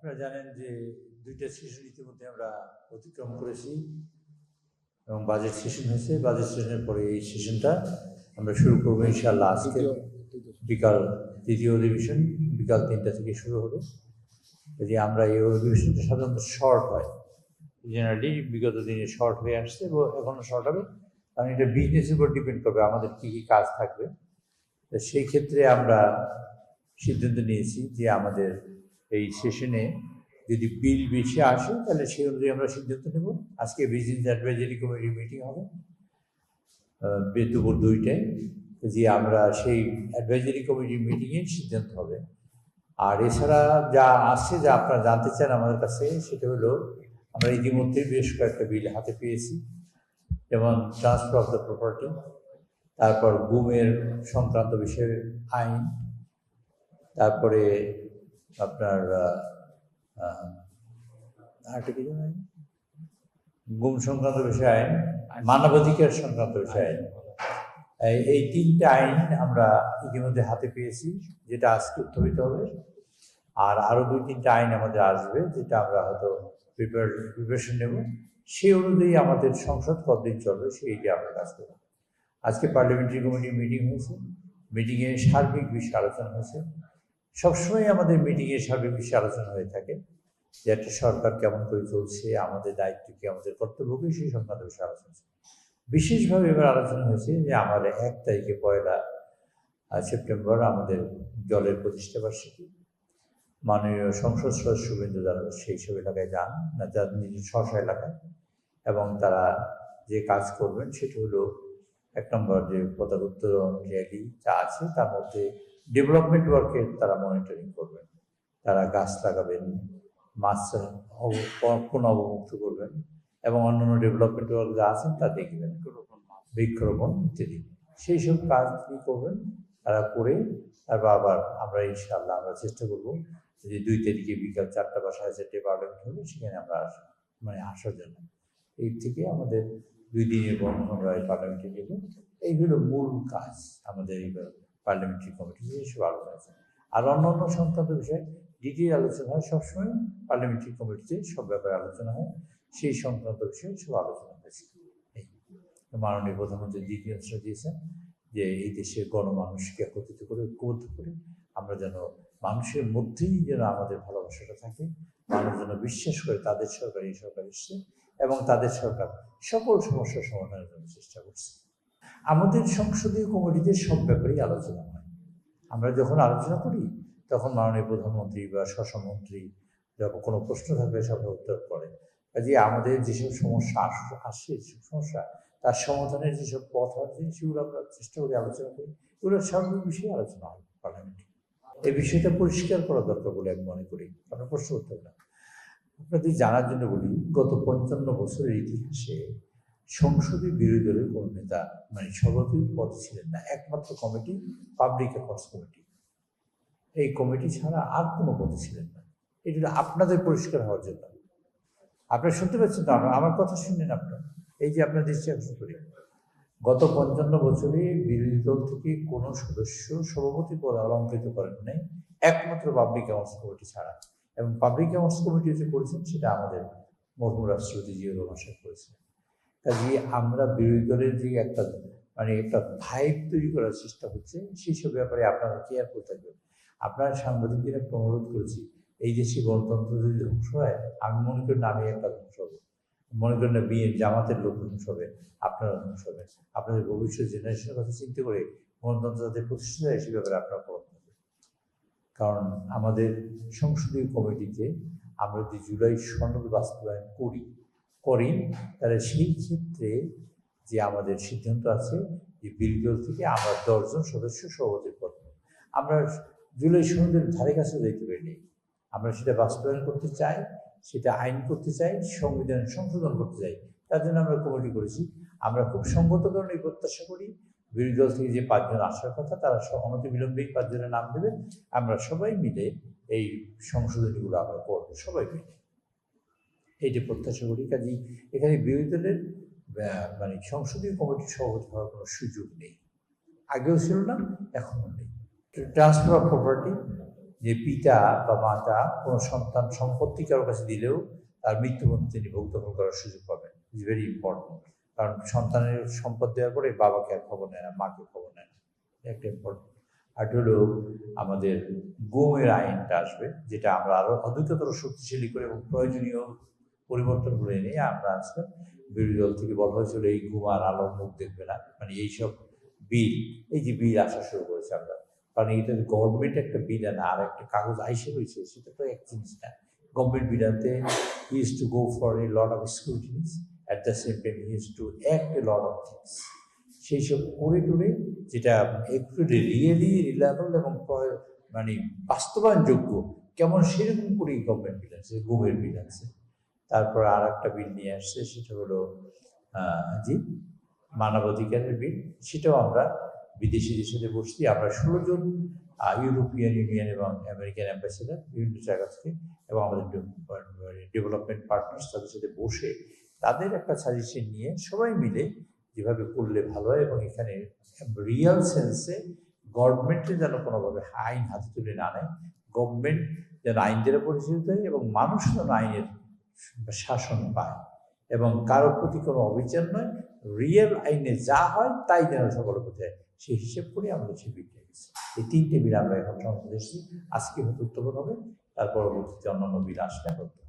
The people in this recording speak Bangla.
আপনারা জানেন যে দুইটা সেশন ইতিমধ্যে আমরা অতিক্রম করেছি এবং বাজেট সেশন হয়েছে। বাজেট সেশনের পরে এই সেশনটা আমরা শুরু করবো ইনশাআল্লাহ আজকে বিকাল দ্বিতীয় অধিবেশন বিকাল 3টা থেকে শুরু হবে। যদি আমরা এই অধিবেশনটা সাধারণত শর্ট হয়, জেনারেলি বিগত দিনে শর্ট হয়ে আসছে এবং এখনও শর্ট হবে, কারণ এটা বিজনেসের উপর ডিপেন্ড করবে আমাদের কী কী কাজ থাকবে। তো সেই ক্ষেত্রে আমরা সিদ্ধান্ত নিয়েছি যে আমাদের এই সেশনে যদি বিল বেশি আসে তাহলে সেই অনুযায়ী আমরা সিদ্ধান্ত নেব। আজকে বিজনেস অ্যাডভাইজারি কমিটির মিটিং হবে দুপুর 2টায়, যে আমরা সেই অ্যাডভাইজারি কমিটির মিটিংয়ে সিদ্ধান্ত হবে। আর এছাড়া যা আসছে, যা আপনারা জানতে চান আমাদের কাছে, সেটা হলো আমরা ইতিমধ্যেই বেশ কয়েকটা বিল হাতে পেয়েছি, যেমন ট্রান্সফার অফ দ্য প্রপার্টি, তারপর গুমের সংক্রান্ত বিষয়ে আইন, তারপরে আপনার আরেকটা কি জানেন, গুম সংক্রান্ত বিষয় আইন, মানবাধিকার সংক্রান্ত বিষয় আইন। এই 3টে আইন আমরা ইতিমধ্যে হাতে পেয়েছি, যেটা আজকে উত্থাপিত হবে। আর আরও 2-3টা আইন আমাদের আসবে, যেটা আমরা হয়তো প্রিপারেশন নেব। সেই অনুযায়ী আমাদের সংসদ কতদিন চলবে সেইটা আমরা কাজ করব। আজকে পার্লামেন্টারি কমিটির মিটিং হয়েছে, মিটিংয়ে সার্বিক বিষয়ে আলোচনা হয়েছে। সবসময় আমাদের মিটিংয়ে সার্বিক বিষয়ে আলোচনা হয়ে থাকে, যে একটা সরকার কেমন করে চলছে, আমাদের দায়িত্ব কি, আমাদের কর্তব্য কি, সেই সংক্রান্ত বিষয়ে আলোচনা হয়েছে। বিশেষভাবে এবার আলোচনা হয়েছে যে আমাদের 1 তারিখে 1 সেপ্টেম্বর আমাদের দলের প্রতিষ্ঠাবার্ষিকী। মাননীয় সংসদ সদস্য বৃন্দ যারা সেই সব এলাকায় যান না, যার নিজের স্ব এলাকায়, এবং তারা যে কাজ করবেন সেটা হলো 1 নম্বর যে পতাকা উত্তোলন র্যালি যা আছে, তার মধ্যে ডেভেলপমেন্ট ওয়ার্কের তারা মনিটরিং করবেন। তারা গাছ লাগাবেন, মাছ অবমুক্ত করবেন, এবং অন্যান্য ডেভেলপমেন্ট ওয়ার্ক যা আছেন তা দেখবেন, বৃক্ষরোপণ ইত্যাদি। সেই সব কাজ তিনি করবেন। তারা করে তারপর আবার আমরা ইনশাআল্লাহ আমরা চেষ্টা করবো যে 2 তারিখে বিকাল 4টা বা 4:30টায় পার্লামেন্ট হবে, সেখানে আমরা আসার জন্য। এই থেকে আমাদের 2 দিনের বন্ধ আমরা এই পার্লামেন্টে নেব। এইগুলো মূল কাজ আমাদের এইবার পার্লামেন্টারি কমিটি এসব আলোচনা আছে। আর অন্যান্য সংক্রান্ত বিষয়ে ডিটেইল আলোচনা হয় সবসময় পার্লামেন্টারি কমিটিতে, সব ব্যাপারে আলোচনা হয়, সেই সংক্রান্ত বিষয়ে সব আলোচনা হয়েছে। এই মাননীয় প্রধানমন্ত্রী দ্বিতীয় দিয়েছেন যে এই দেশের গণমানুষকে একত্রিত করে, ঐক্যবদ্ধ করে আমরা যেন মানুষের মধ্যেই যেন আমাদের ভালোবাসাটা থাকে, মানুষ যেন বিশ্বাস করে তাদের সরকার এই সরকার এসছে এবং তাদের সরকার সকল সমস্যার সমাধানের জন্য চেষ্টা করছে। আমাদের সংসদীয় কমিটিতে সব ব্যাপারেই আলোচনা হয়। আমরা যখন আলোচনা করি তখন মাননীয় প্রধানমন্ত্রী বা স্বরাষ্ট্রমন্ত্রী যখন কোনো প্রশ্ন থাকলে সব উত্তর করে। কাজে আমাদের যেসব সমস্যা আসে, যেসব সমস্যা তার সমাধানের যেসব পথ আছে সেগুলো আমরা চেষ্টা করি, আলোচনা করি। এগুলো সার্বিক বিষয়ে আলোচনা হয় পার্লামেন্টে। এই বিষয়টা পরিষ্কার করা দরকার বলে আমি মনে করি। আপনার প্রশ্ন করতে হবে না। আপনাদের জানার জন্য বলি, গত 55 বছরের ইতিহাসে সংসদে বিরোধী দলের কোন নেতা সভাপতির পদ ছিলেন না। একমাত্র কমিটি পাবলিক অ্যাফেয়ার্স কমিটি, এই কমিটি ছাড়া আর কোনো পদে ছিলেন না। এটা আপনাদের পরিষ্কার হওয়ার জন্য। আপনারা শুনতে পাচ্ছেন তো? আমার কথা শুনলেন আপনারা? এই যে আপনার দৃষ্টি আকর্ষণ করি, গত 55 বছরে বিরোধী দল থেকে কোনো সদস্য সভাপতি পদ অলঙ্কৃত করেন নাই, একমাত্র পাবলিক অ্যাফেয়ার্স কমিটি ছাড়া। এবং পাবলিক অ্যাফেয়ার্স কমিটি যে করেছেন সেটা আমাদের মরহুম রাষ্ট্রপতি জিয়াউর রহমান সাহেব করেছেন। কাজে আমরা বিরোধী দলের যে একটা একটা ভাইব তৈরি করার চেষ্টা হচ্ছে, সেই সব ব্যাপারে আপনারা কেয়ারফুল থাকবেন। আপনারা সাংবাদিকদের একটা অনুরোধ করেছি, এই দেশে গণতন্ত্র যদি ধ্বংস হয়, আমি মনে করি না আমি একটা ধ্বংস হবে, মনে করেন না জামাতের লোক ধ্বংস হবে, আপনারা ধ্বংস হবে। আপনাদের ভবিষ্যৎ জেনারেশনের কথা চিন্তা করে গণতন্ত্র যাতে প্রতিষ্ঠিত হয় সে ব্যাপারে আপনারা পড়াতে হবে। কারণ আমাদের সংসদীয় কমিটিতে আমরা যদি জুলাই সনদ বাস্তবায়ন করি তাহলে সেই ক্ষেত্রে যে আমাদের সিদ্ধান্ত আছে যে বিরোধী দল থেকে আমরা 10 জন সদস্য সভাপতির পদ। আমরা জুলাই সনদের ধারে কাছে যেতে পারিনি। আমরা সেটা বাস্তবায়ন করতে চাই, সেটা আইন করতে চাই, সংবিধান সংশোধন করতে চাই। তার জন্য আমরা কমিটি করেছি। আমরা খুব সঙ্গত কারণে প্রত্যাশা করি বিরোধী দল থেকে যে 5 জন আসার কথা তারা অনতিবিলম্বেই 5 জনের নাম দেবেন। আমরা সবাই মিলে এই সংশোধনীগুলো আমরা করবো, সবাই মিলে এইটা প্রত্যাশা করি। কাজেই এখানে বিরোধী দলের সংসদীয় কমিটির সভাপতি হওয়ার কোনো সুযোগ নেই, আগেও ছিল না, এখনও নেই। ট্রান্সফার অফ প্রপার্টি, যে পিতা বা মাতা কোনো সন্তান সম্পত্তি কারোর কাছে দিলেও তার মৃত্যু পর্যন্ত তিনি ভোগ দখল করার সুযোগ পাবেন। ইটস ভেরি ইম্পর্টেন্ট, কারণ সন্তানের সম্পদ দেওয়ার পরে বাবাকে আর খবর নেয় না, মাকে খবর নেয় না, একটা ইম্পর্টেন্ট। আর হলো আমাদের গুমের আইনটা আসবে, যেটা আমরা আরো অধিকতর শক্তিশালী করে এবং প্রয়োজনীয় পরিবর্তন করে নিয়ে আমরা আজকে বিরোধী দল থেকে বলা হয়েছিল এই গুম আর আলোর মুখ দেখবে না, মানে এইসব বিল, এই যে বিল আসা শুরু করেছে আমরা, কারণ এটা গভর্নমেন্ট একটা বিল আনা আর একটা কাগজ আইসে রয়েছে, সেটা তো এক জিনিস না। গভর্নমেন্ট বিল আনতে he is to go for a lot of scrutinies, at the same time he is to act a lot of things. সেই সব করে টুরে যেটা একটু রিয়েলি রিলায়েবল এবং মানে বাস্তবায়নযোগ্য কেমন সেরকম করেই গভর্নমেন্ট বিল আছে, গুমের বিল আছে। তারপর আর একটা বিল নিয়ে আসছে, সেটা হলো জি মানবাধিকারের বিল। সেটাও আমরা বিদেশিদের সাথে বসছি, আমরা 16 জন ইউরোপিয়ান ইউনিয়ন এবং আমেরিকান অ্যাম্বাসেডার বিভিন্ন জায়গা থেকে এবং আমাদের ডেভেলপমেন্ট পার্টনার্স তাদের সাথে বসে তাদের একটা সাজেশন নিয়ে সবাই মিলে যেভাবে করলে ভালো হয় এবং এখানে রিয়েল সেন্সে গভর্নমেন্টে যেন কোনোভাবে আইন হাতে তুলে না নেয়, গভর্নমেন্ট যেন আইন দ্বারা পরিচালিত হয় এবং মানুষ যেন আইনের শাসন পায় এবং কারোর প্রতি কোনো অবিচার নয়, রিয়েল আইনে যা হয় তাই যেন সকলের প্রতি হয়, সেই হিসেব করে আমরা সেই বিলটা গেছি। এই 3টে বিল আমরা এখন সংসদে এসেছি, আজকে হয়তো উত্থাপন হবে, তার পরবর্তীতে অন্যান্য বিল আসলে হতো।